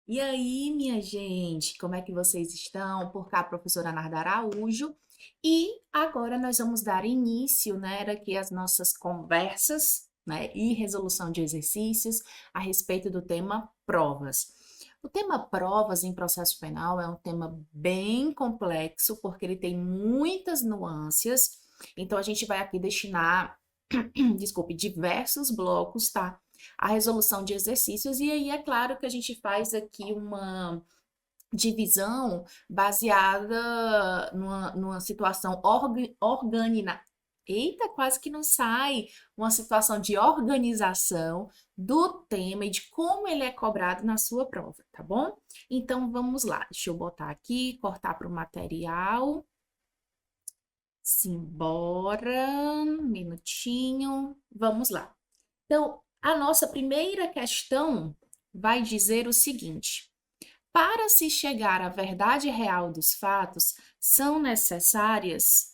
E aí, minha gente, como é que vocês estão? Por cá, a professora Narda Araújo. E agora nós vamos dar início, né, aqui às nossas conversas, né, e resolução de exercícios a respeito do tema provas. O tema provas em processo penal é um tema bem complexo, porque ele tem muitas nuances. Então, a gente vai aqui destinar, desculpe, diversos blocos, tá? A resolução de exercícios, e aí é claro que a gente faz aqui uma divisão baseada numa situação Eita, quase que não sai! Uma situação de organização do tema e de como ele é cobrado na sua prova, tá bom? Então vamos lá, deixa eu botar aqui, cortar para o material. Simbora, um minutinho, vamos lá. Então, a nossa primeira questão vai dizer o seguinte: para se chegar à verdade real dos fatos, são necessárias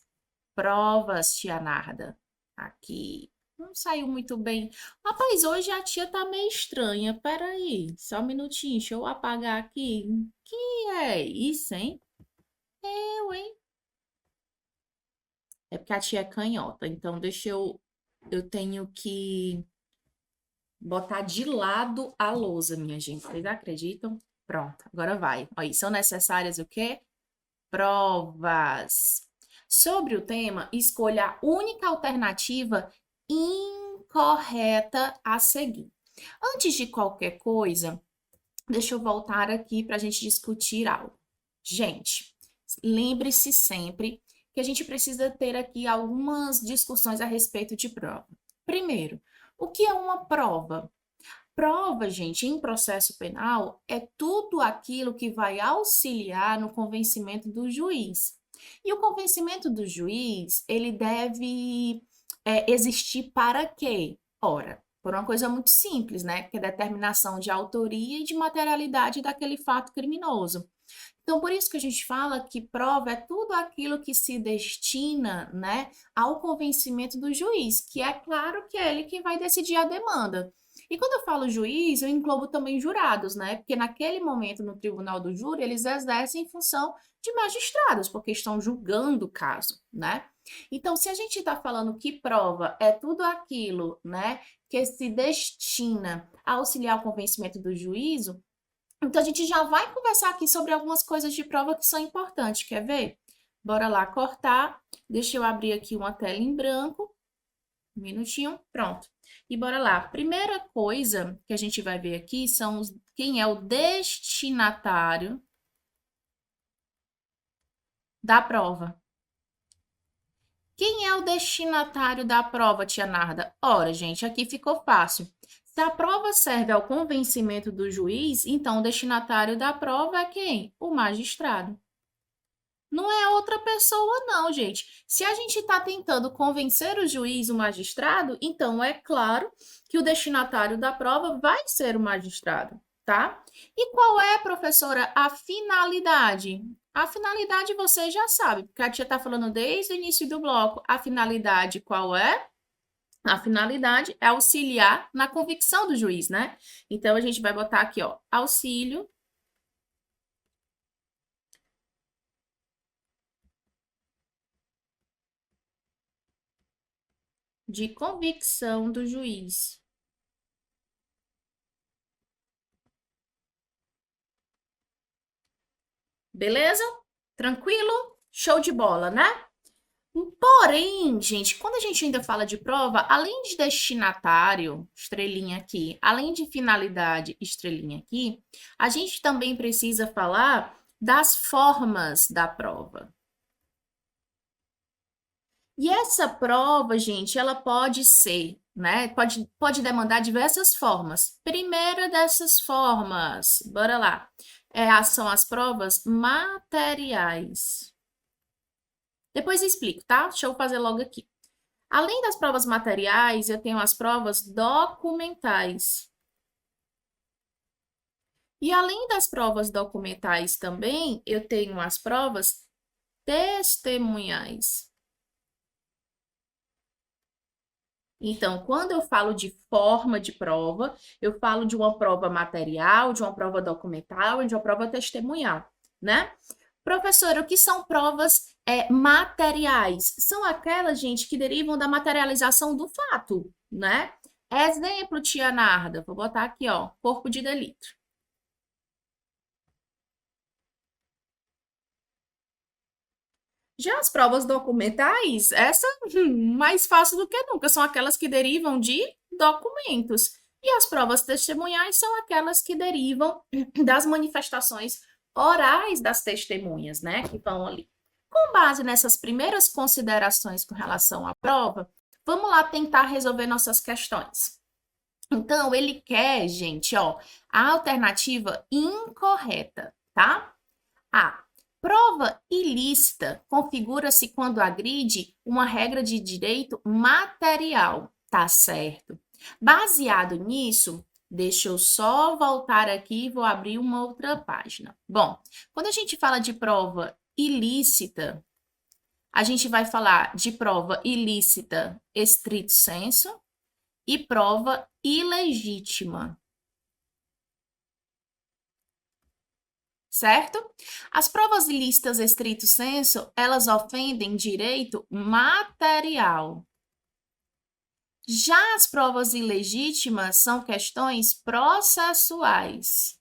provas, tia Narda. Aqui não saiu muito bem. Rapaz, hoje a tia tá meio estranha. Peraí, só um minutinho, deixa eu apagar aqui. Que é isso, hein? Hein? É porque a tia é canhota, então deixa eu. Eu tenho que botar de lado a lousa, minha gente. Vocês acreditam? Pronto, agora vai. Aí, são necessárias o quê? Provas. Sobre o tema, escolha a única alternativa incorreta a seguir. Antes de qualquer coisa, deixa eu voltar aqui para a gente discutir algo. Gente, lembre-se sempre que a gente precisa ter aqui algumas discussões a respeito de prova. Primeiro, o que é uma prova? Prova, gente, em processo penal é tudo aquilo que vai auxiliar no convencimento do juiz. E o convencimento do juiz, ele deve existir para quê? Ora, por uma coisa muito simples, né? Que é a determinação de autoria e de materialidade daquele fato criminoso. Então, por isso que a gente fala que prova é tudo aquilo que se destina, né, ao convencimento do juiz, que é claro que é ele que vai decidir a demanda. E quando eu falo juiz, eu englobo também jurados, né? Porque naquele momento no tribunal do júri, eles exercem em função de magistrados, porque estão julgando o caso, né? Então, se a gente está falando que prova é tudo aquilo, né, que se destina a auxiliar o convencimento do juízo, então, a gente já vai conversar aqui sobre algumas coisas de prova que são importantes. Quer ver? Bora lá cortar. Deixa eu abrir aqui uma tela em branco. Um minutinho. Pronto. E bora lá. Primeira coisa que a gente vai ver aqui são quem é o destinatário da prova. Quem é o destinatário da prova, tia Narda? Ora, gente, aqui ficou fácil. Se a prova serve ao convencimento do juiz, então o destinatário da prova é quem? O magistrado. Não é outra pessoa, não, gente. Se a gente está tentando convencer o juiz, o magistrado, então é claro que o destinatário da prova vai ser o magistrado, tá? E qual é, professora, a finalidade? A finalidade você já sabe, porque a tia está falando desde o início do bloco. A finalidade qual é? A finalidade é auxiliar na convicção do juiz, né? Então, a gente vai botar aqui, ó, auxílio de convicção do juiz. Beleza? Tranquilo? Show de bola, né? Porém, gente, quando a gente ainda fala de prova, além de destinatário, estrelinha aqui, além de finalidade, estrelinha aqui, a gente também precisa falar das formas da prova. E essa prova, gente, ela pode ser, né? Pode demandar diversas formas. Primeira dessas formas, bora lá, são as provas materiais. Depois eu explico, tá? Deixa eu fazer logo aqui. Além das provas materiais, eu tenho as provas documentais. E além das provas documentais também, eu tenho as provas testemunhais. Então, quando eu falo de forma de prova, eu falo de uma prova material, de uma prova documental e de uma prova testemunhal, né? Professora, o que são provas materiais? São aquelas, gente, que derivam da materialização do fato, né? Exemplo, tia Narda, vou botar aqui, ó, corpo de delito. Já as provas documentais, essa mais fácil do que nunca, são aquelas que derivam de documentos. E as provas testemunhais são aquelas que derivam das manifestações orais das testemunhas, né, que vão ali. Com base nessas primeiras considerações com relação à prova, vamos lá tentar resolver nossas questões. Então, ele quer, gente, ó, a alternativa incorreta, tá? A. Prova ilícita configura-se quando agride uma regra de direito material. Tá certo. Baseado nisso, deixa eu só voltar aqui e vou abrir uma outra página. Bom, quando a gente fala de prova ilícita, a gente vai falar de prova ilícita estrito sensu e prova ilegítima. Certo? As provas ilícitas estrito sensu, elas ofendem direito material. Já as provas ilegítimas são questões processuais.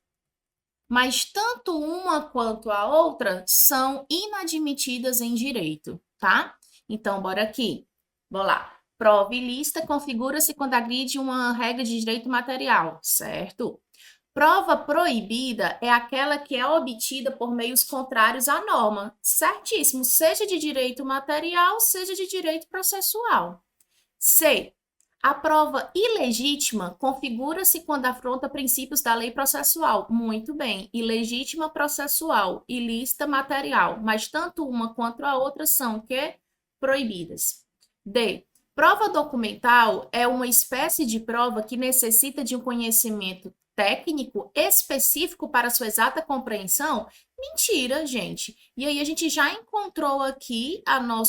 Mas tanto uma quanto a outra são inadmitidas em direito, tá? Então, bora aqui. Vou lá. Prova ilícita configura-se quando agride uma regra de direito material, certo? Prova proibida é aquela que é obtida por meios contrários à norma, certíssimo, seja de direito material, seja de direito processual. C. A prova ilegítima configura-se quando afronta princípios da lei processual. Muito bem, ilegítima processual, ilícita material, mas tanto uma quanto a outra são que proibidas. D. Prova documental é uma espécie de prova que necessita de um conhecimento técnico específico para sua exata compreensão? Mentira, gente. E aí a gente já encontrou aqui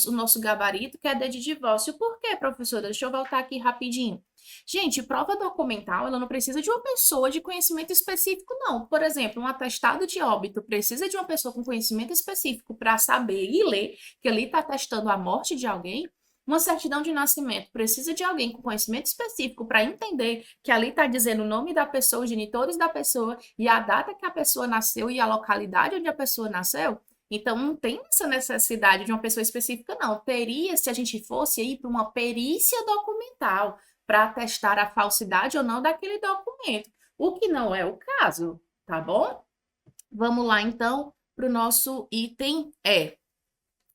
o nosso gabarito, que é D de divórcio. Por quê, professora? Deixa eu voltar aqui rapidinho. Gente, prova documental, ela não precisa de uma pessoa de conhecimento específico, não. Por exemplo, um atestado de óbito precisa de uma pessoa com conhecimento específico para saber e ler que ali está atestando a morte de alguém. Uma certidão de nascimento precisa de alguém com conhecimento específico para entender que ali está dizendo o nome da pessoa, os genitores da pessoa e a data que a pessoa nasceu e a localidade onde a pessoa nasceu. Então, não tem essa necessidade de uma pessoa específica, não. Teria se a gente fosse ir para uma perícia documental para atestar a falsidade ou não daquele documento, o que não é o caso, tá bom? Vamos lá, então, para o nosso item E.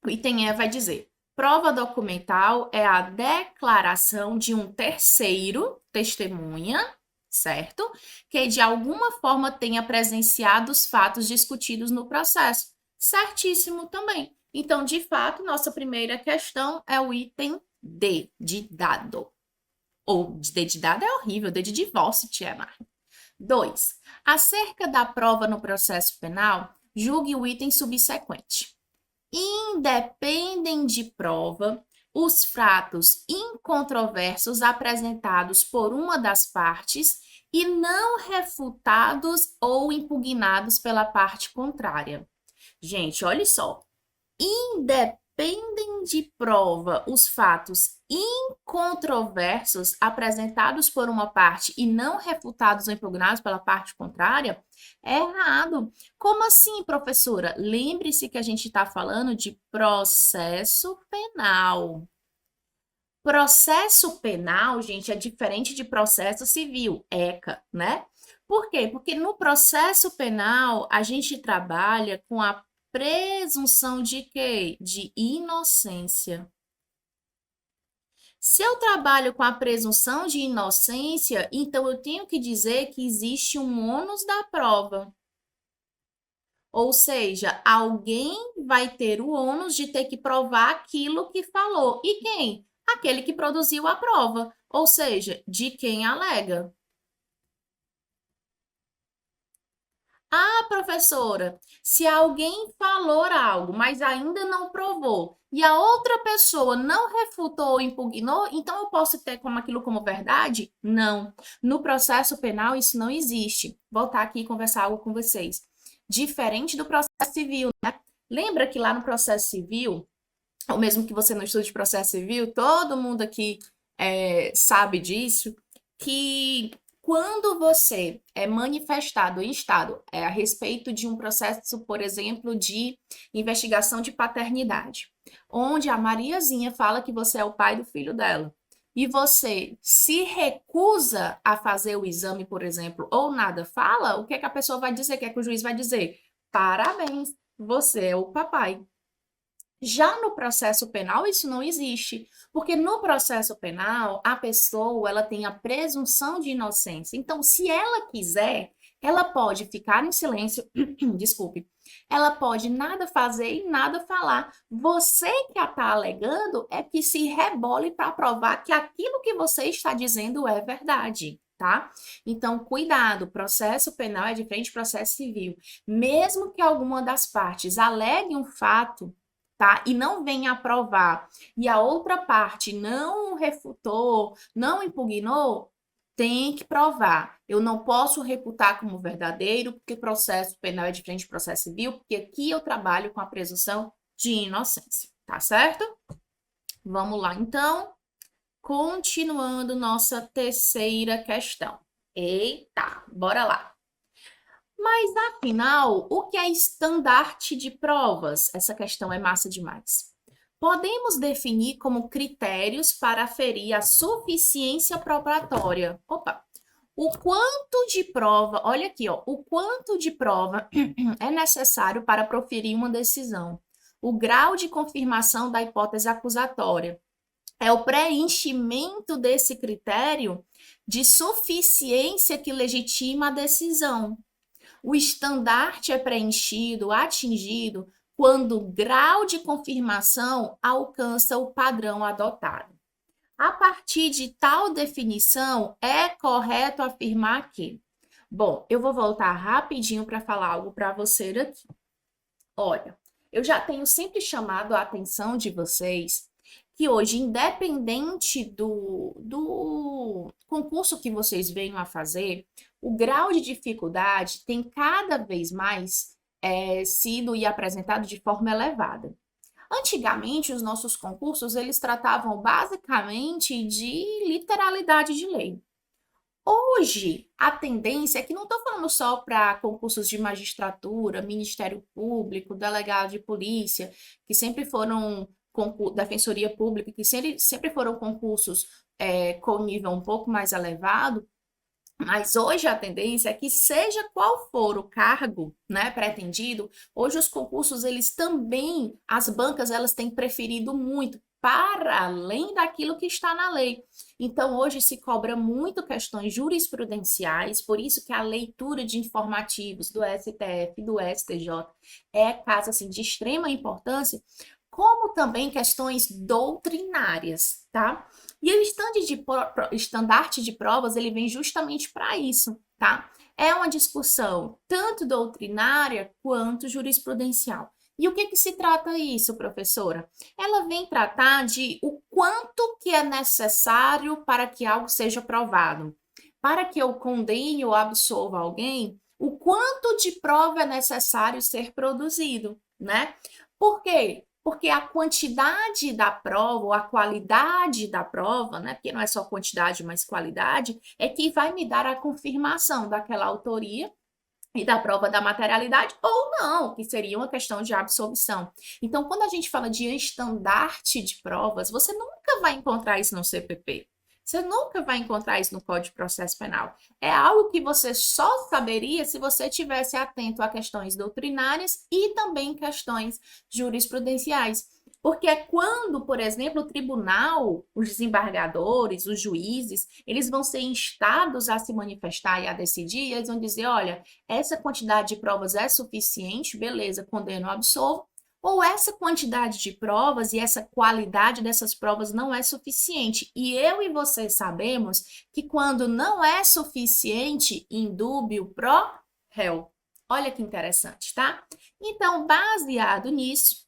O item E vai dizer: prova documental é a declaração de um terceiro, testemunha, certo? Que de alguma forma tenha presenciado os fatos discutidos no processo. Certíssimo também. Então, de fato, nossa primeira questão é o item D, de dado. Ou D de dado é horrível, D de divórcio, tia Marta. 2. Acerca da prova no processo penal, julgue o item subsequente. Independem de prova os fatos incontroversos apresentados por uma das partes e não refutados ou impugnados pela parte contrária. Gente, olha só. Independem de prova os fatos incontroversos apresentados por uma parte e não refutados ou impugnados pela parte contrária, é errado. Como assim, professora? Lembre-se que a gente está falando de processo penal. Processo penal, gente, é diferente de processo civil, ECA, né? Por quê? Porque no processo penal a gente trabalha com a presunção de quê? De inocência. Se eu trabalho com a presunção de inocência, então eu tenho que dizer que existe um ônus da prova. Ou seja, alguém vai ter o ônus de ter que provar aquilo que falou. E quem? Aquele que produziu a prova. Ou seja, de quem alega. professora, se alguém falou algo, mas ainda não provou, e a outra pessoa não refutou ou impugnou, então eu posso ter como aquilo como verdade? Não. No processo penal, isso não existe. Voltar aqui e conversar algo com vocês. Diferente do processo civil, né? Lembra que lá no processo civil, ou mesmo que você não estude processo civil, todo mundo aqui sabe disso, que quando você é manifestado em estado a respeito de um processo, por exemplo, de investigação de paternidade, onde a Mariazinha fala que você é o pai do filho dela, e você se recusa a fazer o exame, por exemplo, ou nada fala, o que é que a pessoa vai dizer? O que é que o juiz vai dizer? Parabéns, você é o papai. Já no processo penal, isso não existe, porque no processo penal, a pessoa, ela tem a presunção de inocência. Então, se ela quiser, ela pode ficar em silêncio, desculpe, ela pode nada fazer e nada falar. Você que a está alegando é que se rebole para provar que aquilo que você está dizendo é verdade. Tá? Então, cuidado, processo penal é diferente de processo civil. Mesmo que alguma das partes alegue um fato, tá? E não venha a provar, e a outra parte não refutou, não impugnou, tem que provar. Eu não posso reputar como verdadeiro, porque processo penal é diferente de processo civil, porque aqui eu trabalho com a presunção de inocência, tá certo? Vamos lá, então. Continuando nossa terceira questão. Eita, bora lá. Mas afinal, o que é estandarte de provas? Essa questão é massa demais. Podemos definir como critérios para aferir a suficiência probatória. Opa! O quanto de prova, olha aqui, ó, o quanto de prova é necessário para proferir uma decisão. O grau de confirmação da hipótese acusatória. É o preenchimento desse critério de suficiência que legitima a decisão. O estandarte é preenchido, atingido, quando o grau de confirmação alcança o padrão adotado. A partir de tal definição, é correto afirmar que. Bom, eu vou voltar rapidinho para falar algo para você aqui. Olha, eu já tenho sempre chamado a atenção de vocês que hoje, independente do concurso que vocês venham a fazer, o grau de dificuldade tem cada vez mais sido e apresentado de forma elevada. Antigamente, os nossos concursos, eles tratavam basicamente de literalidade de lei. Hoje, a tendência é que não estou falando só para concursos de magistratura, Ministério Público, delegado de polícia, que sempre foram defensoria pública, que sempre foram concursos com nível um pouco mais elevado, mas hoje a tendência é que seja qual for o cargo, né, pretendido, hoje os concursos, eles também, as bancas, elas têm preferido muito para além daquilo que está na lei. Então, hoje se cobra muito questões jurisprudenciais, por isso que a leitura de informativos do STF, do STJ, é caso assim, de extrema importância, como também questões doutrinárias, tá? E o estandarte de provas, ele vem justamente para isso, tá? É uma discussão tanto doutrinária quanto jurisprudencial. E o que que se trata isso, professora? Ela vem tratar de o quanto que é necessário para que algo seja provado. Para que eu condene ou absolva alguém, o quanto de prova é necessário ser produzido, né? Por quê? Porque a quantidade da prova, ou a qualidade da prova, né? Porque não é só quantidade, mas qualidade, é que vai me dar a confirmação daquela autoria e da prova da materialidade, ou não, que seria uma questão de absolvição. Então, quando a gente fala de estandarte de provas, você nunca vai encontrar isso no CPP. Você nunca vai encontrar isso no Código de Processo Penal. É algo que você só saberia se você tivesse atento a questões doutrinárias e também questões jurisprudenciais. Porque é quando, por exemplo, o tribunal, os desembargadores, os juízes, eles vão ser instados a se manifestar e a decidir, e eles vão dizer, olha, essa quantidade de provas é suficiente, beleza, condeno ou absolvo, ou essa quantidade de provas e essa qualidade dessas provas não é suficiente. E eu e você sabemos que quando não é suficiente, indúbio pro réu. Olha que interessante, tá? Então, baseado nisso,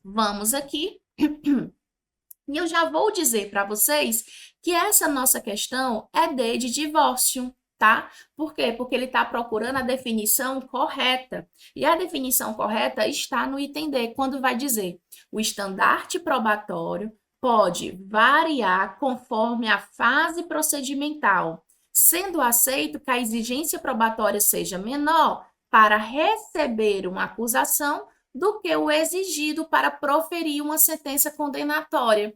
vamos aqui. E eu já vou dizer para vocês que essa nossa questão é de divórcio, tá? Por quê? Porque ele está procurando a definição correta. E a definição correta está no item D, quando vai dizer o estandarte probatório pode variar conforme a fase procedimental, sendo aceito que a exigência probatória seja menor para receber uma acusação do que o exigido para proferir uma sentença condenatória.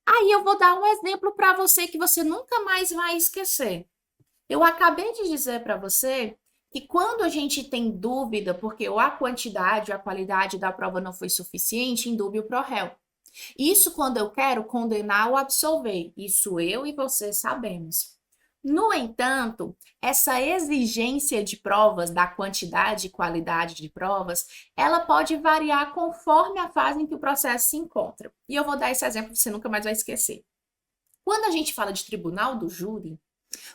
Aí eu vou dar um exemplo para você que você nunca mais vai esquecer. Eu acabei de dizer para você que quando a gente tem dúvida, porque ou a quantidade ou a qualidade da prova não foi suficiente, indúbio pro réu. Isso quando eu quero condenar ou absolver. Isso eu e você sabemos. No entanto, essa exigência de provas, da quantidade e qualidade de provas, ela pode variar conforme a fase em que o processo se encontra. E eu vou dar esse exemplo que você nunca mais vai esquecer. Quando a gente fala de tribunal do júri,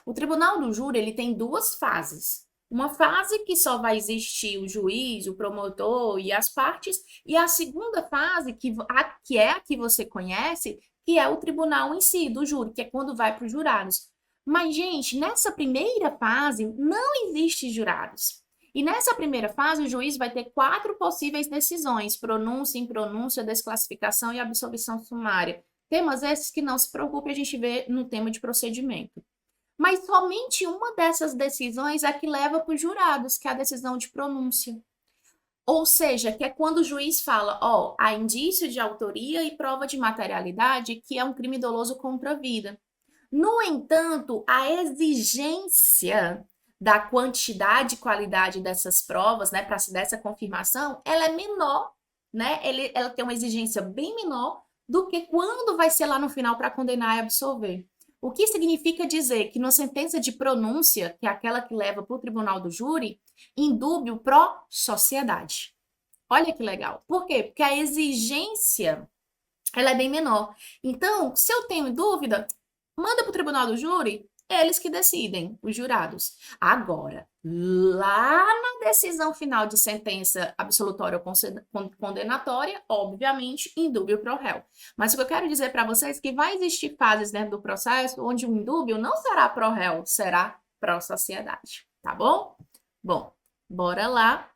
o tribunal do júri ele tem duas fases. Uma fase que só vai existir o juiz, o promotor e as partes, e a segunda fase, que é a que você conhece, que é o tribunal em si, do júri, que é quando vai para os jurados. Mas, gente, nessa primeira fase não existe jurados. E nessa primeira fase, o juiz vai ter 4 possíveis decisões: pronúncia, impronúncia, desclassificação e absolvição sumária. Temas esses que não se preocupe, a gente vê no tema de procedimento. Mas somente uma dessas decisões é que leva para os jurados, que é a decisão de pronúncia. Ou seja, que é quando o juiz fala, ó, há indício de autoria e prova de materialidade que é um crime doloso contra a vida. No entanto, a exigência da quantidade e qualidade dessas provas, né, para se dar essa confirmação, ela é menor, né? Ela tem uma exigência bem menor do que quando vai ser lá no final para condenar e absolver. O que significa dizer que na sentença de pronúncia, que é aquela que leva para o tribunal do júri, indúbio pro sociedade. Olha que legal. Por quê? Porque a exigência ela é bem menor. Então, se eu tenho dúvida, manda para o tribunal do júri, eles que decidem, os jurados. Agora, lá na decisão final de sentença absolutória ou condenatória, obviamente, indúbio pro réu. Mas o que eu quero dizer para vocês é que vai existir fases dentro do processo onde o indúbio não será pro réu, será pró sociedade, tá bom? Bom, bora lá.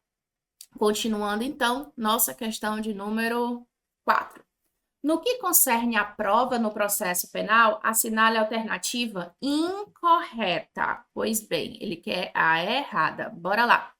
Continuando então, nossa questão de número 4. No que concerne à prova no processo penal, assinale a alternativa incorreta. Pois bem, ele quer a errada. Bora lá.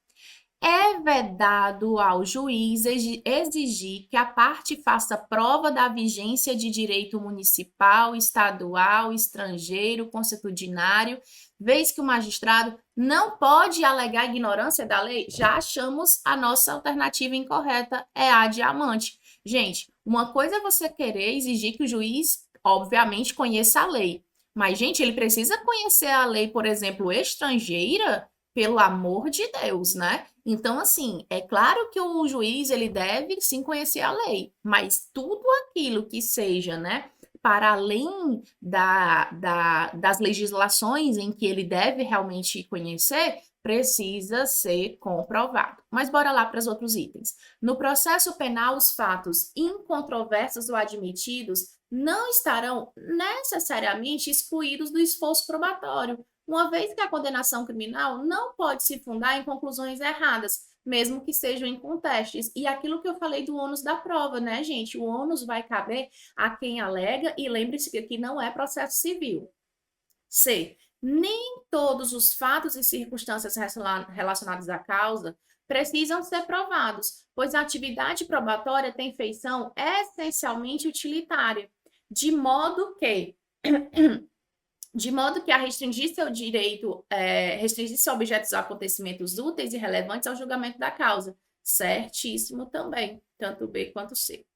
É vedado ao juiz exigir que a parte faça prova da vigência de direito municipal, estadual, estrangeiro, consuetudinário, vez que o magistrado não pode alegar ignorância da lei? Já achamos a nossa alternativa incorreta, é a diamante. Gente, uma coisa é você querer exigir que o juiz, obviamente, conheça a lei. Mas, gente, ele precisa conhecer a lei, por exemplo, estrangeira, pelo amor de Deus, né? Então, assim, é claro que o juiz, ele deve sim conhecer a lei, mas tudo aquilo que seja, né, para além das legislações em que ele deve realmente conhecer, precisa ser comprovado. Mas bora lá para os outros itens. No processo penal, os fatos incontroversos ou admitidos não estarão necessariamente excluídos do esforço probatório, uma vez que a condenação criminal não pode se fundar em conclusões erradas, mesmo que sejam incontestes. E aquilo que eu falei do ônus da prova, né, gente? O ônus vai caber a quem alega, e lembre-se que aqui não é processo civil. C. Nem todos os fatos e circunstâncias relacionados à causa precisam ser provados, pois a atividade probatória tem feição essencialmente utilitária, de modo que a restringir seu direito, restringir seu objetos a acontecimentos úteis e relevantes ao julgamento da causa. Certíssimo também, tanto B quanto C.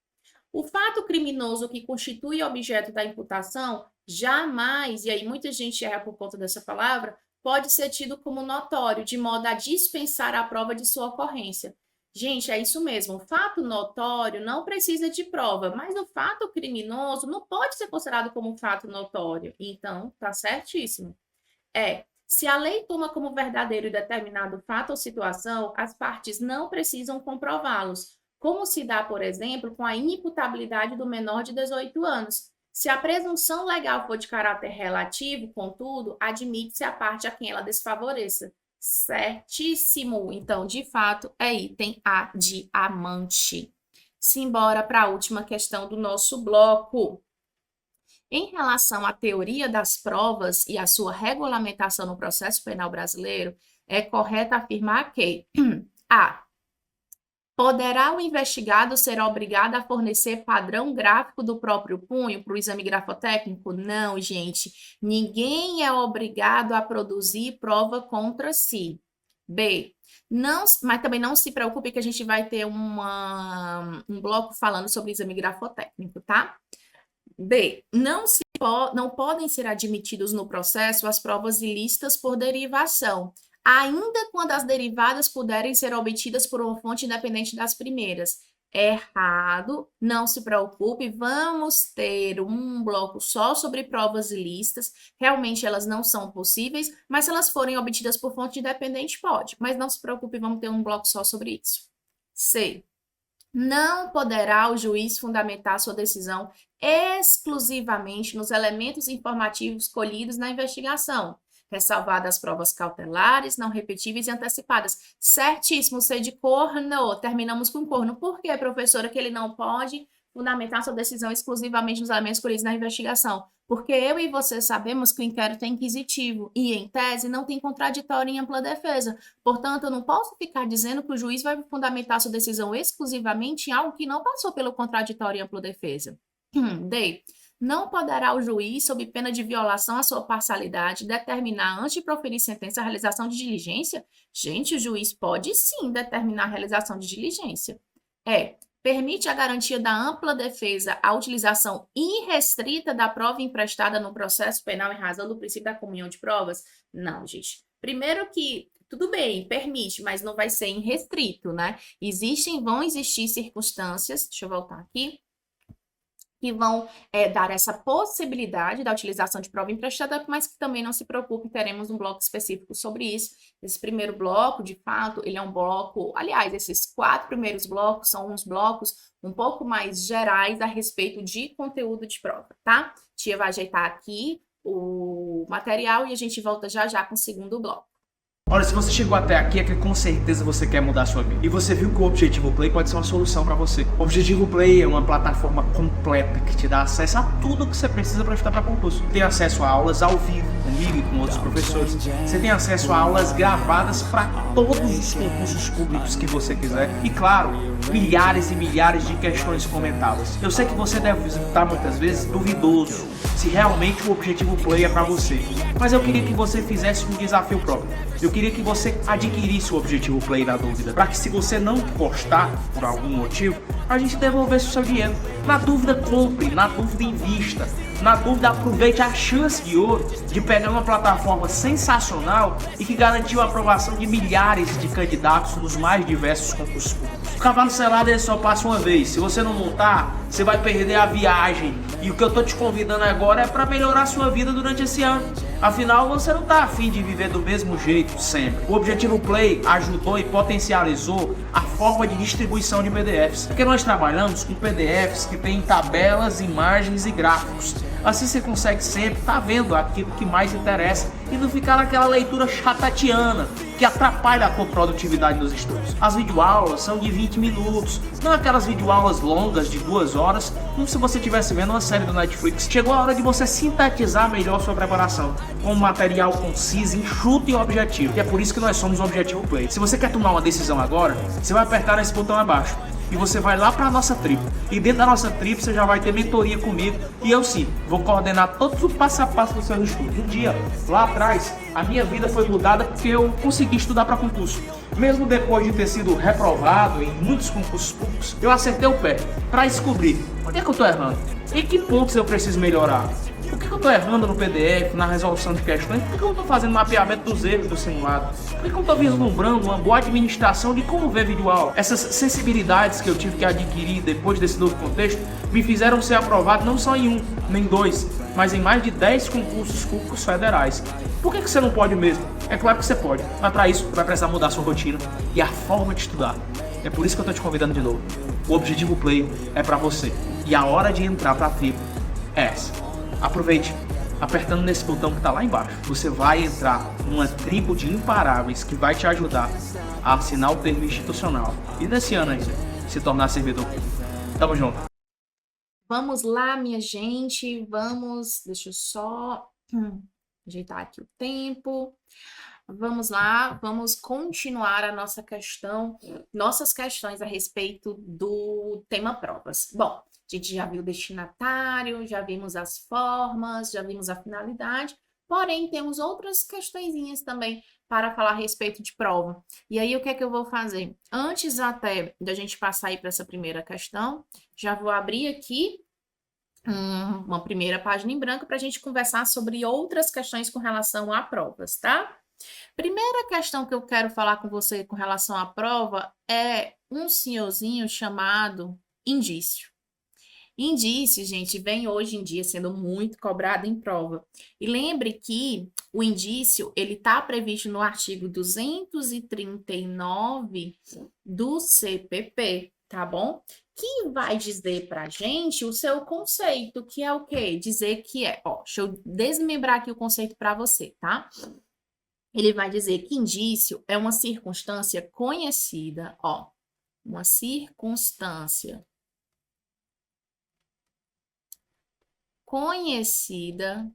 O fato criminoso que constitui objeto da imputação jamais, e aí muita gente erra por conta dessa palavra, pode ser tido como notório, de modo a dispensar a prova de sua ocorrência. Gente, é isso mesmo. O fato notório não precisa de prova, mas o fato criminoso não pode ser considerado como um fato notório. Então, tá certíssimo. Se a lei toma como verdadeiro determinado fato ou situação, as partes não precisam comprová-los, como se dá, por exemplo, com a inimputabilidade do menor de 18 anos. Se a presunção legal for de caráter relativo, contudo, admite-se a parte a quem ela desfavoreça. Certíssimo. Então, de fato, é item A de amante. Simbora para a última questão do nosso bloco. Em relação à teoria das provas e à sua regulamentação no processo penal brasileiro, é correto afirmar que A. Poderá o investigado ser obrigado a fornecer padrão gráfico do próprio punho para o exame grafotécnico? Não, gente. Ninguém é obrigado a produzir prova contra si. B. Não, mas também não se preocupe que a gente vai ter um bloco falando sobre exame grafotécnico, tá? B. Não podem ser admitidos no processo as provas ilícitas por derivação, ainda quando as derivadas puderem ser obtidas por uma fonte independente das primeiras. Errado, não se preocupe, vamos ter um bloco só sobre provas ilícitas. Realmente elas não são possíveis, mas se elas forem obtidas por fonte independente, pode. Mas não se preocupe, vamos ter um bloco só sobre isso. C. Não poderá o juiz fundamentar sua decisão exclusivamente nos elementos informativos colhidos na investigação, ressalvadas as provas cautelares, não repetíveis e antecipadas. Certíssimo, C de corno. Terminamos com corno. Por que, professora, que ele não pode fundamentar sua decisão exclusivamente nos elementos colhidos na investigação? Porque eu e você sabemos que o inquérito é inquisitivo e, em tese, não tem contraditório em ampla defesa. Portanto, eu não posso ficar dizendo que o juiz vai fundamentar sua decisão exclusivamente em algo que não passou pelo contraditório em ampla defesa. D. Não poderá o juiz, sob pena de violação à sua parcialidade, determinar, antes de proferir sentença, a realização de diligência? Gente, o juiz pode sim determinar a realização de diligência. Permite a garantia da ampla defesa a utilização irrestrita da prova emprestada no processo penal em razão do princípio da comunhão de provas? Não, gente. Primeiro que, tudo bem, permite, mas não vai ser irrestrito, né? Vão existir circunstâncias, deixa eu voltar aqui, que vão dar essa possibilidade da utilização de prova emprestada, mas que também não se preocupe, teremos um bloco específico sobre isso. Esse primeiro bloco, de fato, ele é um bloco, aliás, esses 4 primeiros blocos são uns blocos um pouco mais gerais a respeito de conteúdo de prova, tá? Tia vai ajeitar aqui o material e a gente volta já já com o segundo bloco. Olha, se você chegou até aqui é que com certeza você quer mudar a sua vida. E você viu que o Objetivo Play pode ser uma solução para você. O Objetivo Play é uma plataforma completa que te dá acesso a tudo que você precisa para estudar para concurso. Tem acesso a aulas ao vivo, comigo e com outros professores. Você tem acesso a aulas gravadas para todos os concursos públicos que você quiser. E claro, milhares e milhares de questões comentadas. Eu sei que você deve estar muitas vezes duvidoso se realmente o Objetivo Play é para você. Mas eu queria que você fizesse um desafio próprio. Eu queria que você adquirisse o Objetivo Play na dúvida, para que se você não gostar por algum motivo, a gente devolvesse o seu dinheiro. Na dúvida, compre, na dúvida, invista. Na dúvida, aproveite a chance de ouro de pegar uma plataforma sensacional e que garantiu a aprovação de milhares de candidatos nos mais diversos concursos públicos. O cavalo selado ele só passa uma vez. Se você não montar, você vai perder a viagem. E o que eu tô te convidando agora é para melhorar a sua vida durante esse ano. Afinal, você não tá afim de viver do mesmo jeito sempre. O Objetivo Play ajudou e potencializou a forma de distribuição de PDFs. Porque nós trabalhamos com PDFs que têm tabelas, imagens e gráficos. Assim você consegue sempre estar vendo aquilo que mais interessa e não ficar naquela leitura chatatiana que atrapalha a tua produtividade nos estudos. As videoaulas são de 20 minutos, não aquelas videoaulas longas de 2 horas, como se você estivesse vendo uma série do Netflix. Chegou a hora de você sintetizar melhor sua preparação, com um material conciso, enxuto e objetivo. E é por isso que nós somos o Objetivo Play. Se você quer tomar uma decisão agora, você vai apertar nesse botão abaixo. E você vai lá para a nossa tribo. E dentro da nossa tribo você já vai ter mentoria comigo. E eu sim, vou coordenar todos os passo a passo dos seus estudos. Um dia, lá atrás, a minha vida foi mudada porque eu consegui estudar para concurso. Mesmo depois de ter sido reprovado em muitos concursos públicos, eu acertei o pé para descobrir onde é que eu estou errando. Em que pontos eu preciso melhorar. Por que eu estou errando no PDF, na resolução de questões? Por que eu não estou fazendo mapeamento dos erros do simulado? Por que eu não estou vislumbrando uma boa administração de como ver videoaula? Essas sensibilidades que eu tive que adquirir depois desse novo contexto me fizeram ser aprovado não só em 1, nem 2, mas em mais de 10 concursos públicos federais. Por que você não pode mesmo? É claro que você pode, mas para isso vai precisar mudar a sua rotina e a forma de estudar. É por isso que eu tô te convidando de novo. O Objetivo Play é para você e a hora de entrar para a tribo é essa. Aproveite. Apertando nesse botão que está lá embaixo, você vai entrar numa tribo de imparáveis que vai te ajudar a assinar o termo institucional e nesse ano ainda se tornar servidor. Tamo junto. Vamos lá, minha gente, vamos, deixa eu só ajeitar aqui o tempo. Vamos lá, vamos continuar a nossas questões a respeito do tema provas. Bom, a gente já viu o destinatário, já vimos as formas, já vimos a finalidade, porém temos outras questõezinhas também para falar a respeito de prova. E aí, o que é que eu vou fazer? Antes até da gente passar aí para essa primeira questão, já vou abrir aqui uma primeira página em branco para a gente conversar sobre outras questões com relação a provas, tá? Primeira questão que eu quero falar com você com relação à prova é um senhorzinho chamado indício. Indício, gente, vem hoje em dia sendo muito cobrado em prova. E lembre que o indício, ele está previsto no artigo 239 do CPP, tá bom? Que vai dizer pra gente o seu conceito, que é o quê? Dizer que deixa eu desmembrar aqui o conceito para você, tá? Ele vai dizer que indício é uma circunstância conhecida, uma circunstância conhecida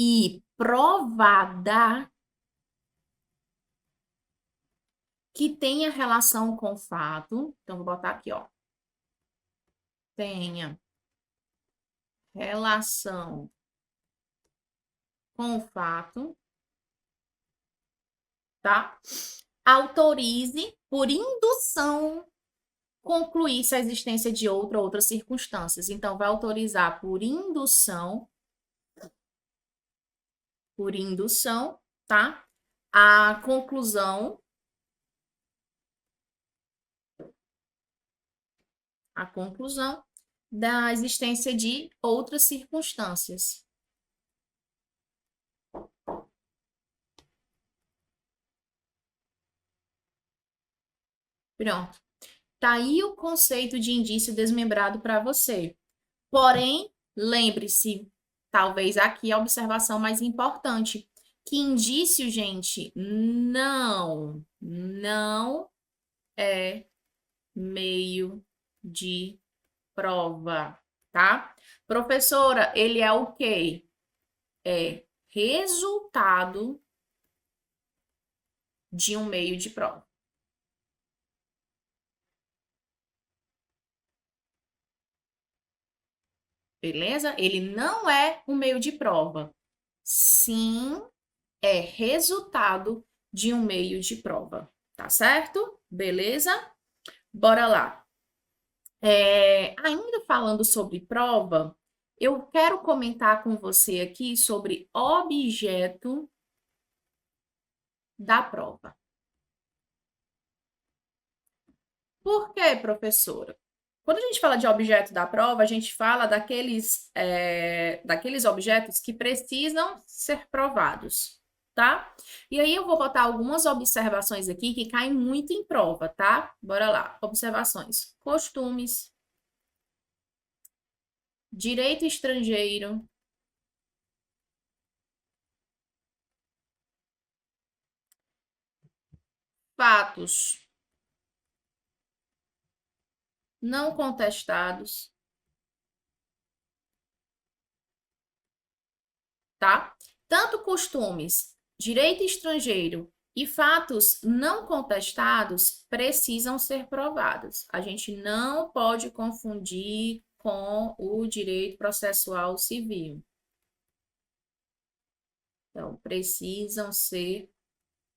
e provada que tenha relação com o fato. Então, vou botar aqui, tenha relação com o fato, tá? Autorize por indução concluir-se a existência de outra ou outras circunstâncias. Então, vai autorizar por indução, tá? A conclusão da existência de outras circunstâncias. Pronto. Tá aí o conceito de indício desmembrado para você. Porém, lembre-se, talvez aqui a observação mais importante, que indício, gente, não é meio de prova, tá? Professora, ele é o quê? É resultado de um meio de prova. Beleza? Ele não é um meio de prova. Sim, é resultado de um meio de prova. Tá certo? Beleza? Bora lá. Ainda falando sobre prova, eu quero comentar com você aqui sobre objeto da prova. Por quê, professora? Quando a gente fala de objeto da prova, a gente fala daqueles objetos que precisam ser provados, tá? E aí eu vou botar algumas observações aqui que caem muito em prova, tá? Bora lá. Observações. Costumes, direito estrangeiro, fatos não contestados, tá? Tanto costumes, direito estrangeiro e fatos não contestados precisam ser provados. A gente não pode confundir com o direito processual civil. Então, precisam ser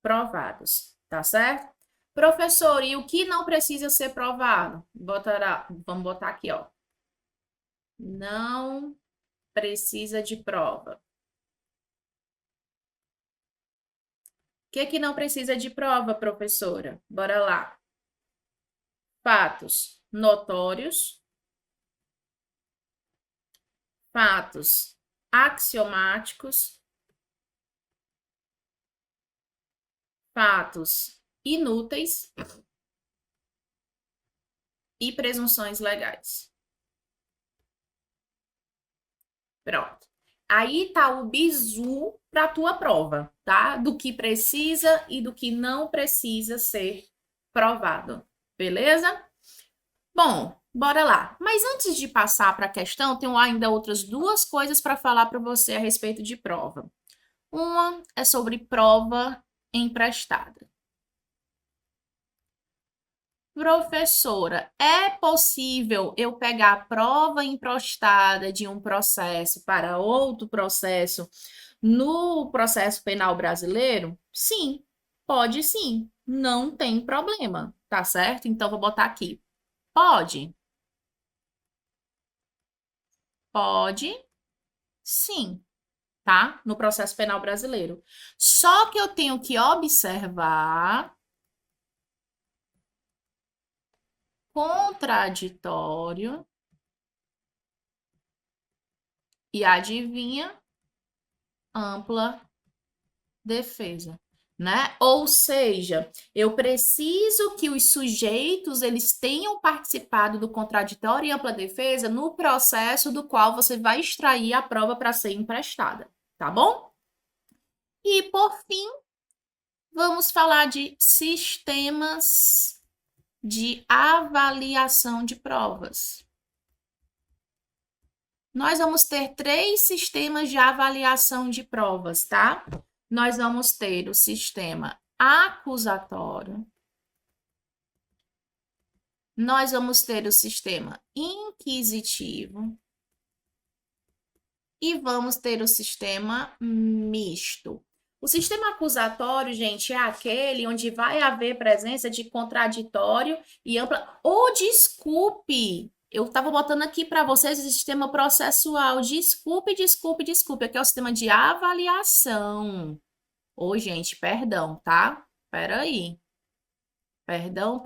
provados, tá certo? Professor, e o que não precisa ser provado? Vamos botar aqui, Não precisa de prova. O que não precisa de prova, professora? Bora lá. Fatos notórios, fatos axiomáticos, fatos inúteis e presunções legais. Pronto. Aí tá o bizu para a tua prova, tá? Do que precisa e do que não precisa ser provado. Beleza? Bom, bora lá. Mas antes de passar para a questão, tenho ainda outras duas coisas para falar para você a respeito de prova. Uma é sobre prova emprestada. Professora, é possível eu pegar a prova emprestada de um processo para outro processo no processo penal brasileiro? Sim, pode sim, não tem problema, tá certo? Então, vou botar aqui. Pode? Pode, sim, tá? No processo penal brasileiro. Só que eu tenho que observar contraditório e adivinha, ampla defesa, né? Ou seja, eu preciso que os sujeitos eles tenham participado do contraditório e ampla defesa no processo do qual você vai extrair a prova para ser emprestada, tá bom? E por fim, vamos falar de sistemas de avaliação de provas. Nós vamos ter 3 sistemas de avaliação de provas, tá? Nós vamos ter o sistema acusatório, nós vamos ter o sistema inquisitivo e vamos ter o sistema misto. O sistema acusatório, gente, é aquele onde vai haver presença de contraditório e ampla. Ou desculpe, eu estava botando aqui para vocês o sistema processual. Desculpe, aqui é o sistema de avaliação. Ô, gente, perdão, tá? Peraí. Perdão.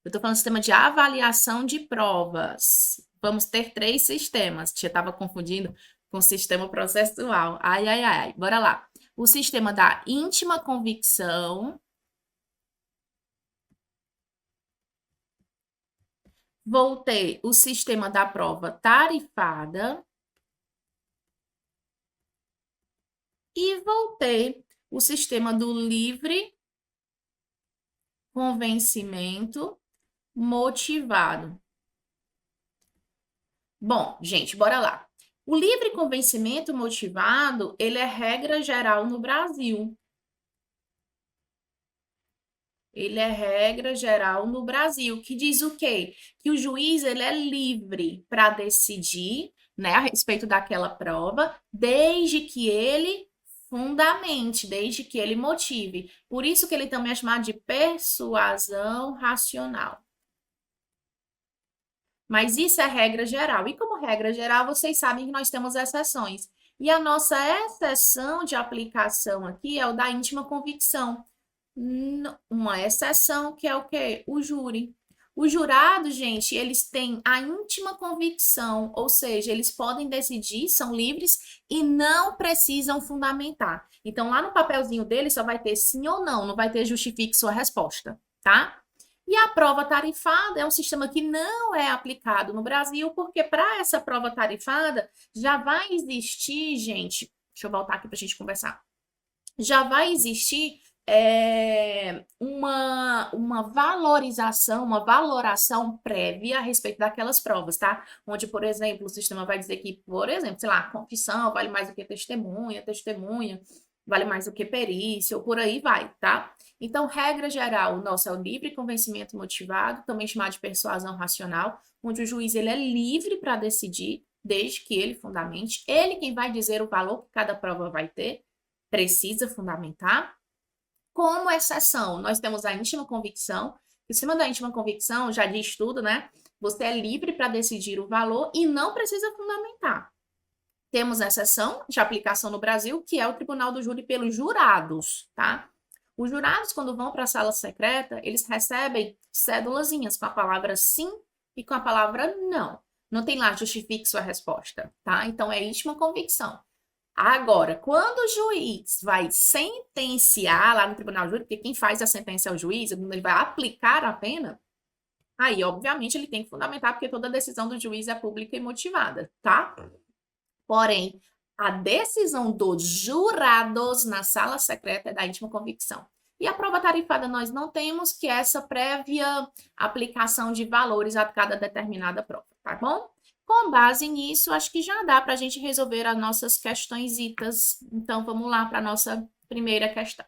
Eu tô falando sistema de avaliação de provas. Vamos ter 3 sistemas. Eu tava confundindo com o sistema processual. Ai. Bora lá. O sistema da íntima convicção. Vou ter o sistema da prova tarifada. E vou ter o sistema do livre convencimento motivado. Bom, gente, bora lá. O livre convencimento motivado, ele é regra geral no Brasil. Ele é regra geral no Brasil, que diz o quê? Que o juiz ele é livre para decidir, né, a respeito daquela prova, desde que ele fundamente, desde que ele motive. Por isso que ele também é chamado de persuasão racional. Mas isso é regra geral. E como regra geral, vocês sabem que nós temos exceções. E a nossa exceção de aplicação aqui é o da íntima convicção. Uma exceção que é o quê? O júri. Os jurados, gente, eles têm a íntima convicção, ou seja, eles podem decidir, são livres e não precisam fundamentar. Então, lá no papelzinho deles só vai ter sim ou não, não vai ter justifique sua resposta, tá? E a prova tarifada é um sistema que não é aplicado no Brasil, porque para essa prova tarifada já vai existir, gente, deixa eu voltar aqui para a gente conversar, já vai existir uma valorização, uma valoração prévia a respeito daquelas provas, tá? Onde, por exemplo, o sistema vai dizer que, por exemplo, sei lá, confissão vale mais do que testemunha vale mais do que perícia, ou por aí vai, tá? Então, regra geral, o nosso é o livre convencimento motivado, também chamado de persuasão racional, onde o juiz ele é livre para decidir, desde que ele fundamente, ele quem vai dizer o valor que cada prova vai ter, precisa fundamentar. Como exceção, nós temos a íntima convicção. Em cima da íntima convicção, já diz tudo, né? Você é livre para decidir o valor e não precisa fundamentar. Temos a exceção de aplicação no Brasil, que é o Tribunal do Júri pelos jurados, tá? Os jurados, quando vão para a sala secreta, eles recebem cédulazinhas com a palavra sim e com a palavra não. Não tem lá justifique sua resposta, tá? Então é íntima convicção. Agora, quando o juiz vai sentenciar lá no tribunal de júri, porque quem faz a sentença é o juiz, quando ele vai aplicar a pena, aí, obviamente, ele tem que fundamentar, porque toda decisão do juiz é pública e motivada, tá? Porém, a decisão dos jurados na sala secreta é da íntima convicção. E a prova tarifada nós não temos, que é essa prévia aplicação de valores a cada determinada prova, tá bom? Com base nisso, acho que já dá para a gente resolver as nossas questõezitas. Então, vamos lá para a nossa primeira questão.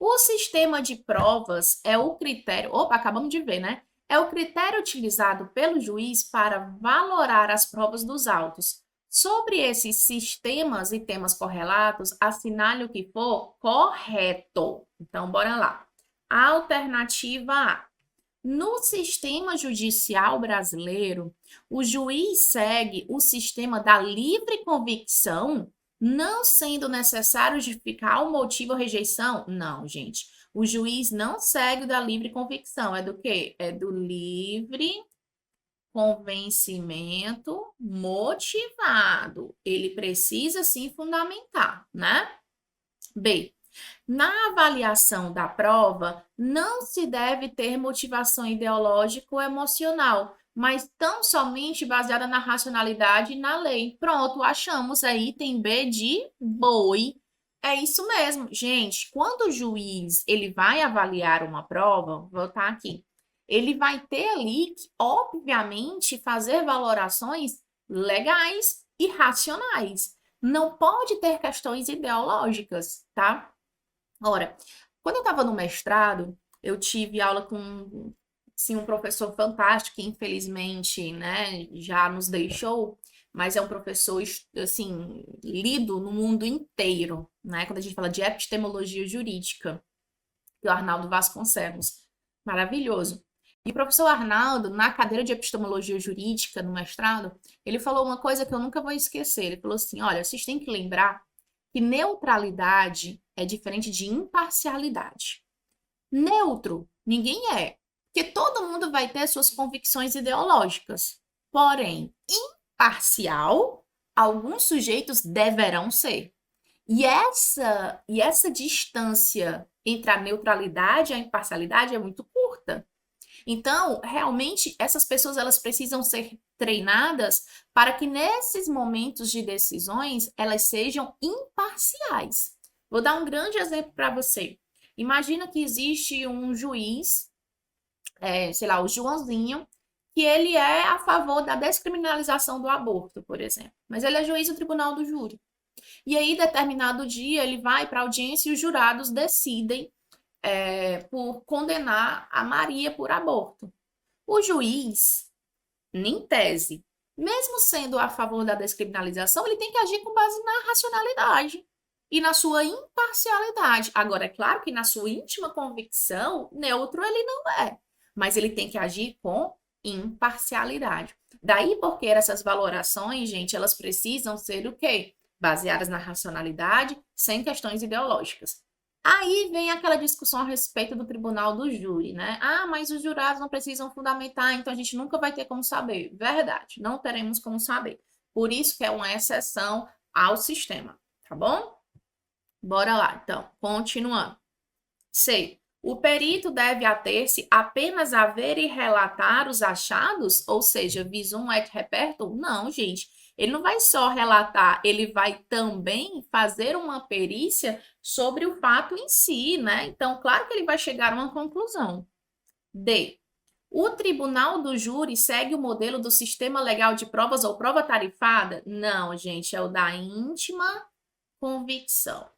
O sistema de provas é o critério... Opa, acabamos de ver, né? É o critério utilizado pelo juiz para valorar as provas dos autos. Sobre esses sistemas e temas correlatos, assinale o que for correto. Então, bora lá. Alternativa A. No sistema judicial brasileiro, o juiz segue o sistema da livre convicção, não sendo necessário justificar o motivo ou rejeição? Não, gente. O juiz não segue o da livre convicção. É do quê? É do livre convencimento motivado. Ele precisa sim fundamentar, né? B. Na avaliação da prova, não se deve ter motivação ideológica ou emocional, mas tão somente baseada na racionalidade e na lei. Pronto, achamos aí, item B de boi. É isso mesmo. Gente, quando o juiz ele vai avaliar uma prova, vou voltar aqui, ele vai ter ali que, obviamente, fazer valorações legais e racionais. Não pode ter questões ideológicas, tá? Ora, quando eu estava no mestrado, eu tive aula com sim, um professor fantástico que infelizmente, né, já nos deixou, mas é um professor assim, lido no mundo inteiro, né? Quando a gente fala de epistemologia jurídica, que é o Arnaldo Vasconcelos, maravilhoso. E o professor Arnaldo, na cadeira de epistemologia jurídica, no mestrado, ele falou uma coisa que eu nunca vou esquecer. Ele falou assim: olha, vocês têm que lembrar que neutralidade é diferente de imparcialidade. Neutro, ninguém é, porque todo mundo vai ter suas convicções ideológicas. Porém, imparcial, alguns sujeitos deverão ser. E essa distância entre a neutralidade e a imparcialidade é muito curta. Então, realmente, essas pessoas elas precisam ser treinadas para que nesses momentos de decisões elas sejam imparciais. Vou dar um grande exemplo para você. Imagina que existe um juiz, sei lá, o Joãozinho, que ele é a favor da descriminalização do aborto, por exemplo. Mas ele é juiz do tribunal do júri. E aí, determinado dia, ele vai para a audiência e os jurados decidem por condenar a Maria por aborto. O juiz, em tese, mesmo sendo a favor da descriminalização, ele tem que agir com base na racionalidade e na sua imparcialidade. Agora, é claro que na sua íntima convicção, neutro ele não é, mas ele tem que agir com imparcialidade. Daí porque essas valorações, gente, elas precisam ser o quê? Baseadas na racionalidade, sem questões ideológicas. Aí vem aquela discussão a respeito do tribunal do júri, né? Ah, mas os jurados não precisam fundamentar, então a gente nunca vai ter como saber. Verdade, não teremos como saber. Por isso que é uma exceção ao sistema, tá bom? Bora lá, então, continuando. C. O perito deve ater-se apenas a ver e relatar os achados, ou seja, visum et repertum? Não, gente. Ele não vai só relatar, ele vai também fazer uma perícia sobre o fato em si, né? Então, claro que ele vai chegar a uma conclusão. D. O tribunal do júri segue o modelo do sistema legal de provas ou prova tarifada? Não, gente, é o da íntima convicção.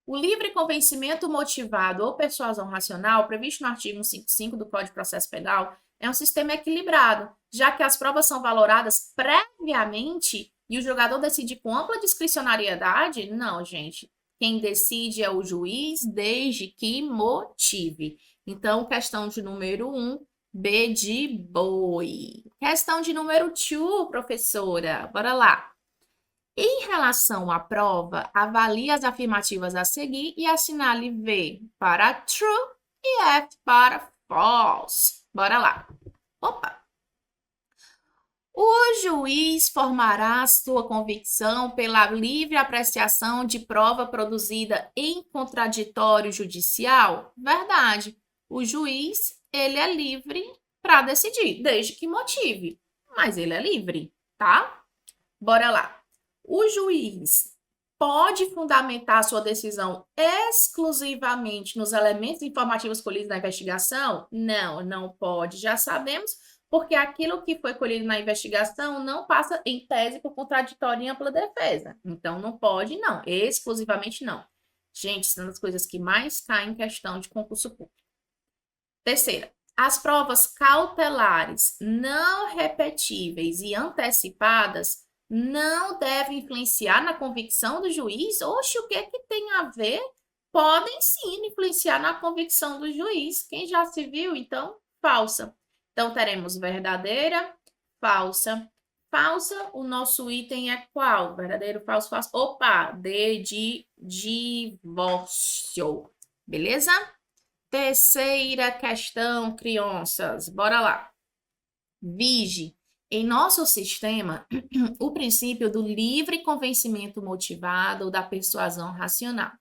O livre convencimento motivado ou persuasão racional, previsto no artigo 155 do Código de Processo Penal, é um sistema equilibrado, já que as provas são valoradas previamente e o julgador decide com ampla discricionariedade? Não, gente. Quem decide é o juiz, desde que motive. Então, questão de número 1, B de boi. Questão de número 2, professora. Bora lá. Em relação à prova, avalie as afirmativas a seguir e assinale V para true e F para false. Bora lá. Opa, O juiz formará sua convicção pela livre apreciação de prova produzida em contraditório judicial? Verdade. O juiz, ele é livre para decidir, desde que motive, mas ele é livre, tá? Bora lá. O juiz pode fundamentar sua decisão exclusivamente nos elementos informativos colhidos na investigação? Não, não pode. Já sabemos, porque aquilo que foi colhido na investigação não passa, em tese, por contraditório em ampla defesa. Então, não pode, não. Exclusivamente, não. Gente, são as coisas que mais caem em questão de concurso público. Terceira, as provas cautelares não repetíveis e antecipadas não devem influenciar na convicção do juiz? Oxe, o que é que tem a ver? Podem sim influenciar na convicção do juiz. Quem já se viu, então, falsa. Então, teremos verdadeira, falsa. Falsa, o nosso item é qual? Verdadeiro, falso, falso. Opa, D de divórcio. Beleza? Terceira questão, crianças. Bora lá. Vige. Em nosso sistema, o princípio do livre convencimento motivado ou da persuasão racional,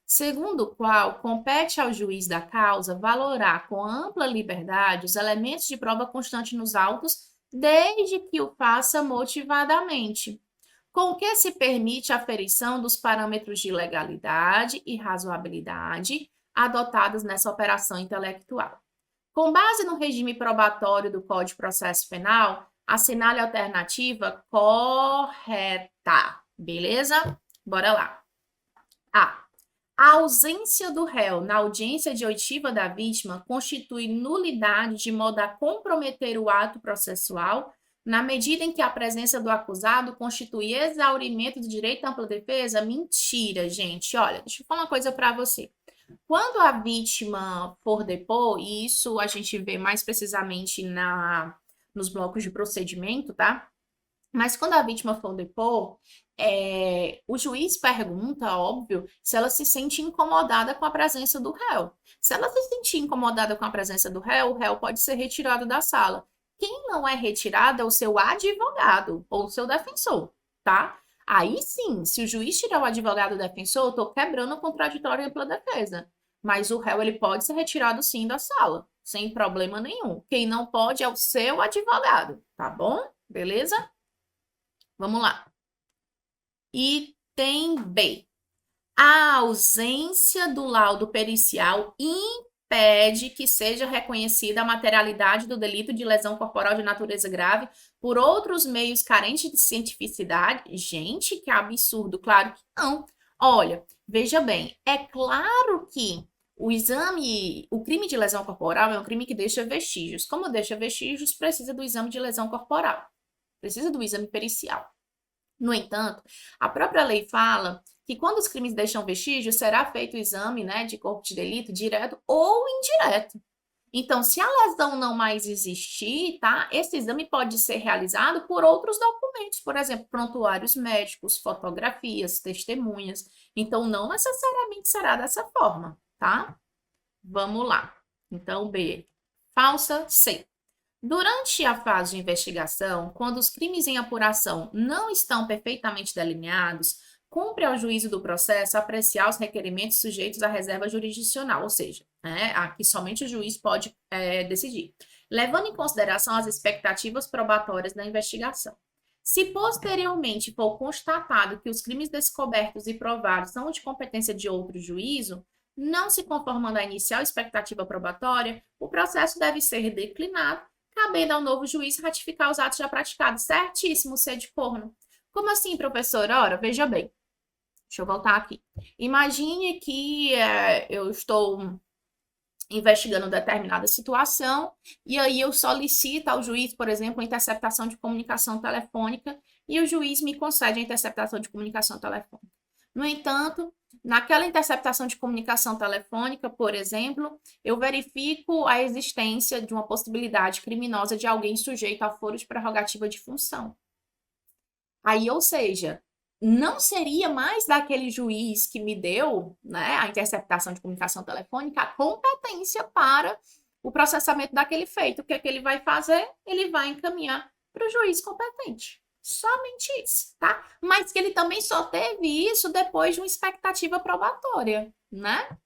segundo o qual compete ao juiz da causa valorar com ampla liberdade os elementos de prova constante nos autos, desde que o faça motivadamente, com o que se permite a aferição dos parâmetros de legalidade e razoabilidade adotados nessa operação intelectual. Com base no regime probatório do Código de Processo Penal, assinale a alternativa correta. Beleza? Bora lá. A. A ausência do réu na audiência de oitiva da vítima constitui nulidade de modo a comprometer o ato processual, na medida em que a presença do acusado constitui exaurimento do direito à ampla defesa? Mentira, gente. Olha, deixa eu falar uma coisa para você. Quando a vítima for depor, e isso a gente vê mais precisamente nos blocos de procedimento, tá? Mas quando a vítima for depor, o juiz pergunta, óbvio, se ela se sente incomodada com a presença do réu. Se ela se sentir incomodada com a presença do réu, o réu pode ser retirado da sala. Quem não é retirado é o seu advogado ou o seu defensor, tá? Aí sim, se o juiz tirar o advogado defensor, eu tô quebrando o contraditório e ampla defesa. Mas o réu, ele pode ser retirado sim da sala, sem problema nenhum. Quem não pode é o seu advogado, tá bom? Beleza? Vamos lá. Item B. A ausência do laudo pericial impede que seja reconhecida a materialidade do delito de lesão corporal de natureza grave por outros meios carentes de cientificidade? Gente, que absurdo! Claro que não. Olha, veja bem, é claro que o crime de lesão corporal é um crime que deixa vestígios. Como deixa vestígios, precisa do exame de lesão corporal. Precisa do exame pericial. No entanto, a própria lei fala que quando os crimes deixam vestígios, será feito o exame, né, de corpo de delito, direto ou indireto. Então, se a lesão não mais existir, tá, esse exame pode ser realizado por outros documentos, por exemplo, prontuários médicos, fotografias, testemunhas. Então, não necessariamente será dessa forma, tá? Vamos lá. Então, B. Falsa. C. Durante a fase de investigação, quando os crimes em apuração não estão perfeitamente delineados, cumpre ao juízo do processo apreciar os requerimentos sujeitos à reserva jurisdicional, ou seja, aqui somente o juiz pode decidir, levando em consideração as expectativas probatórias da investigação. Se posteriormente for constatado que os crimes descobertos e provados são de competência de outro juízo, não se conformando à inicial expectativa probatória, o processo deve ser declinado, cabendo ao novo juiz ratificar os atos já praticados. Certíssimo, C de corno. Como assim, professora? Ora, veja bem. Deixa eu voltar aqui. Imagine que eu estou investigando determinada situação e aí eu solicito ao juiz, por exemplo, a interceptação de comunicação telefônica e o juiz me concede a interceptação de comunicação telefônica. No entanto, naquela interceptação de comunicação telefônica, por exemplo, eu verifico a existência de uma possibilidade criminosa de alguém sujeito a foro de prerrogativa de função. Aí, ou seja, não seria mais daquele juiz que me deu, né, a interceptação de comunicação telefônica a competência para o processamento daquele feito. O que é que ele vai fazer? Ele vai encaminhar para o juiz competente. Somente isso, tá? Mas que ele também só teve isso depois de uma expectativa probatória, né?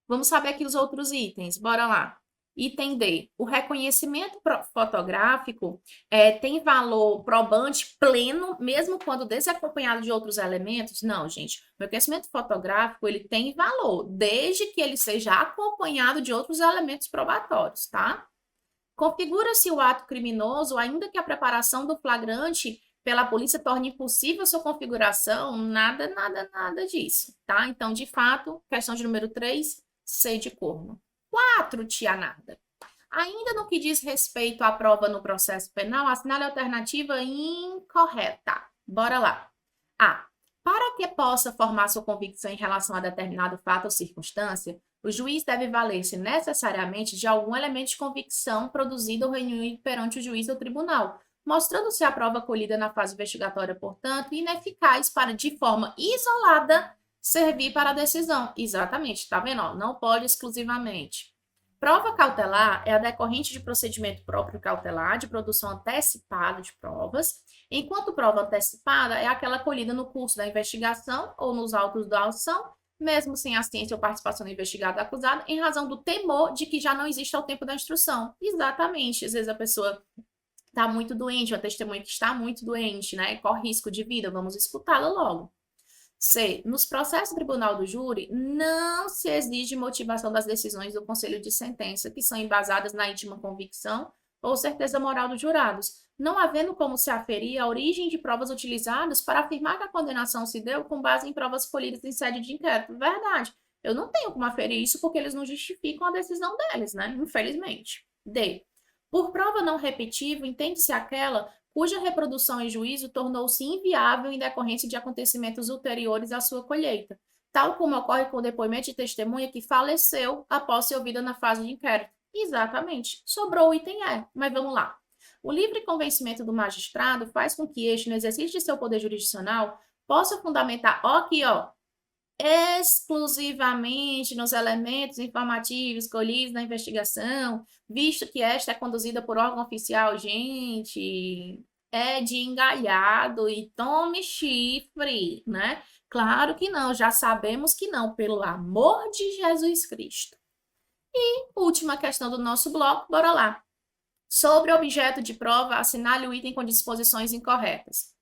Vamos saber aqui os outros itens. Bora lá. Item D. O reconhecimento fotográfico tem valor probante pleno, mesmo quando desacompanhado de outros elementos? Não, gente. O reconhecimento fotográfico, ele tem valor, desde que ele seja acompanhado de outros elementos probatórios, tá? Configura-se o ato criminoso, ainda que a preparação do flagrante pela polícia torne impossível sua configuração? Nada, nada, nada disso, tá? Então, de fato, questão de número 3, C de corno. 4, tia Narda. Ainda no que diz respeito à prova no processo penal, assinale a alternativa incorreta. Bora lá. A. Para que possa formar sua convicção em relação a determinado fato ou circunstância, o juiz deve valer-se necessariamente de algum elemento de convicção produzido ou reunido perante o juiz ou tribunal, mostrando-se a prova colhida na fase investigatória, portanto, ineficaz para, de forma isolada, servir para a decisão. Exatamente, tá vendo? Ó, não pode exclusivamente. Prova cautelar é a decorrente de procedimento próprio cautelar de produção antecipada de provas, enquanto prova antecipada é aquela colhida no curso da investigação ou nos autos da aução, mesmo sem assistência ou participação do investigado ou acusado, em razão do temor de que já não existe ao tempo da instrução. Exatamente. Às vezes a pessoa está muito doente, uma testemunha que está muito doente, né? Corre risco de vida, vamos escutá-la logo. C. Nos processos do tribunal do júri, não se exige motivação das decisões do conselho de sentença, que são embasadas na íntima convicção ou certeza moral dos jurados, não havendo como se aferir a origem de provas utilizadas para afirmar que a condenação se deu com base em provas colhidas em sede de inquérito. Verdade. Eu não tenho como aferir isso porque eles não justificam a decisão deles, né? Infelizmente. D. Por prova não repetível, entende-se aquela cuja reprodução em juízo tornou-se inviável em decorrência de acontecimentos ulteriores à sua colheita, tal como ocorre com o depoimento de testemunha que faleceu após ser ouvida na fase de inquérito. Exatamente. Sobrou o item E, mas vamos lá. O livre convencimento do magistrado faz com que este, no exercício de seu poder jurisdicional, possa fundamentar, exclusivamente nos elementos informativos colhidos na investigação, visto que esta é conduzida por órgão oficial. Gente, é de engalhado e tome chifre, né? Claro que não, já sabemos que não, pelo amor de Jesus Cristo. E última questão do nosso bloco, bora lá. Sobre o objeto de prova, assinale o item com disposições incorretas.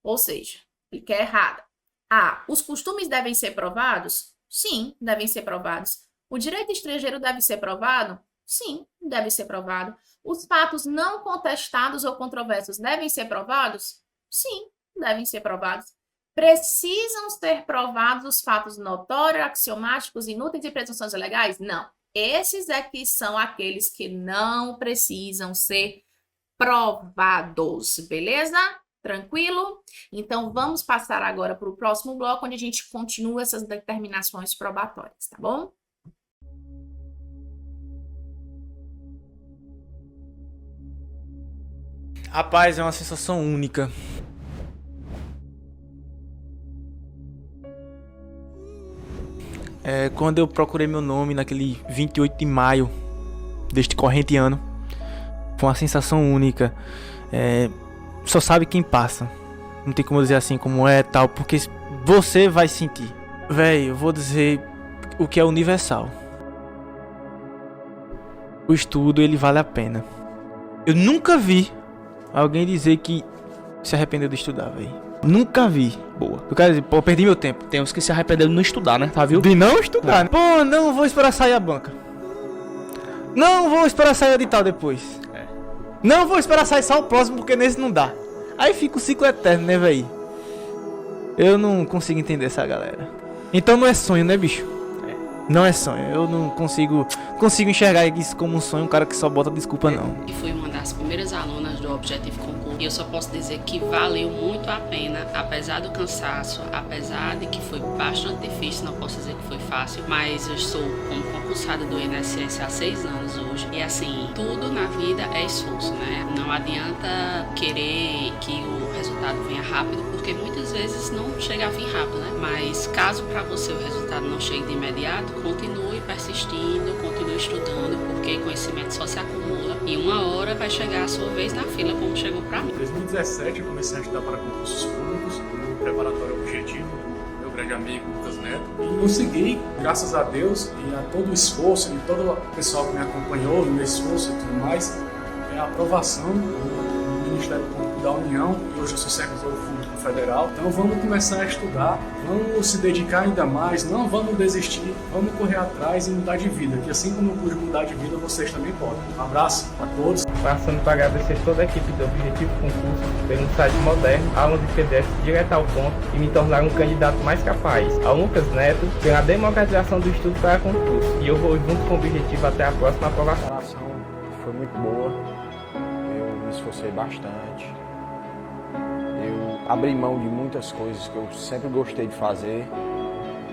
Ou seja, clique errada. A. Os costumes devem ser provados? Sim, devem ser provados. O direito estrangeiro deve ser provado? Sim, deve ser provado. Os fatos não contestados ou controversos devem ser provados? Sim, devem ser provados. Precisam ser provados os fatos notórios, axiomáticos, inúteis e presunções legais? Não. Esses aqui são aqueles que não precisam ser provados, beleza? Tranquilo? Então, vamos passar agora para o próximo bloco, onde a gente continua essas determinações probatórias, tá bom? Rapaz, é uma sensação única. Quando eu procurei meu nome naquele 28 de maio deste corrente ano, foi uma sensação única. Só sabe quem passa. Não tem como dizer assim como é tal, porque você vai sentir. Véi, eu vou dizer o que é universal. O estudo, ele vale a pena. Eu nunca vi alguém dizer que se arrependeu de estudar, véi. Nunca vi. Boa. Eu quero dizer, pô, perdi meu tempo. Tem uns que se arrependeram de não estudar, né? Tá, viu? De não estudar, né? Pô, não vou esperar sair a banca. Não vou esperar sair o edital depois. Não vou esperar sair só o próximo, porque nesse não dá. Aí fica o ciclo eterno, né, véi? Eu não consigo entender essa galera. Então não é sonho, né, bicho? Não é sonho. Eu não consigo enxergar isso como um sonho, um cara que só bota desculpa, não. E fui uma das primeiras alunas do Objetivo Concurso. E eu só posso dizer que valeu muito a pena, apesar do cansaço, apesar de que foi bastante difícil, não posso dizer que foi fácil, mas eu estou como concursada do INSS há 6 anos hoje. E assim, tudo na vida é esforço, né? Não adianta querer que o resultado venha rápido, porque porque muitas vezes não chega a vir rápido, né? Mas caso para você o resultado não chegue de imediato, continue persistindo, continue estudando, porque conhecimento só se acumula e uma hora vai chegar a sua vez na fila, como chegou para mim. Em 2017 eu comecei a estudar para concursos públicos, no preparatório objetivo, meu grande amigo Lucas Neto, e consegui, graças a Deus e a todo o esforço e todo o pessoal que me acompanhou no meu esforço e tudo mais, a aprovação do Ministério Público da União, e hoje eu sou servidor público federal. Então vamos começar a estudar, vamos se dedicar ainda mais, não vamos desistir, vamos correr atrás e mudar de vida, que assim como eu pude mudar de vida, vocês também podem. Um abraço a todos. Passando para agradecer toda a equipe do Objetivo Concurso pelo site moderno, aulas de PDF direto ao ponto e me tornar um candidato mais capaz. Ao Lucas Neto pela democratização do estudo para concurso. E eu vou junto com o Objetivo até a próxima aprovação. A preparação foi muito boa, eu me esforcei bastante, eu abri mão de muitas coisas que eu sempre gostei de fazer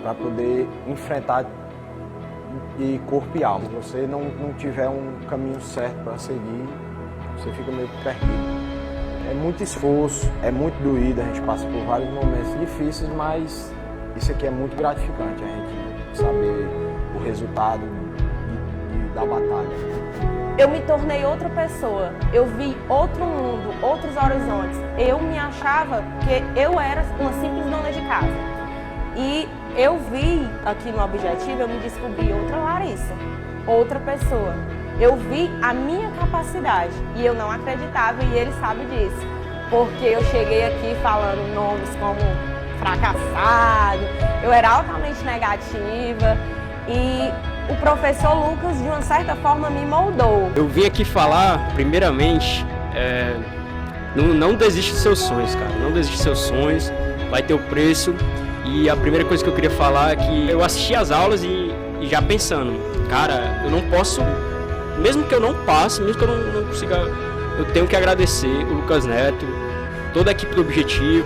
para poder enfrentar de corpo e alma. Se você não tiver um caminho certo para seguir, você fica meio perdido. É muito esforço, é muito doído, a gente passa por vários momentos difíceis, mas isso aqui é muito gratificante, a gente saber o resultado da batalha. Eu me tornei outra pessoa, eu vi outro mundo, outros horizontes. Eu me achava que eu era uma simples dona de casa. E eu vi aqui no Objetivo, eu me descobri outra Larissa, outra pessoa. Eu vi a minha capacidade e eu não acreditava e ele sabe disso. Porque eu cheguei aqui falando nomes como fracassado, eu era altamente negativa e o professor Lucas, de uma certa forma, me moldou. Eu vim aqui falar, primeiramente, não desiste dos seus sonhos, cara. Não desiste dos seus sonhos, vai ter o preço. E a primeira coisa que eu queria falar é que eu assisti às aulas e já pensando, cara, eu não posso, mesmo que eu não passe, mesmo que eu não consiga, eu tenho que agradecer o Lucas Neto, toda a equipe do Objetivo,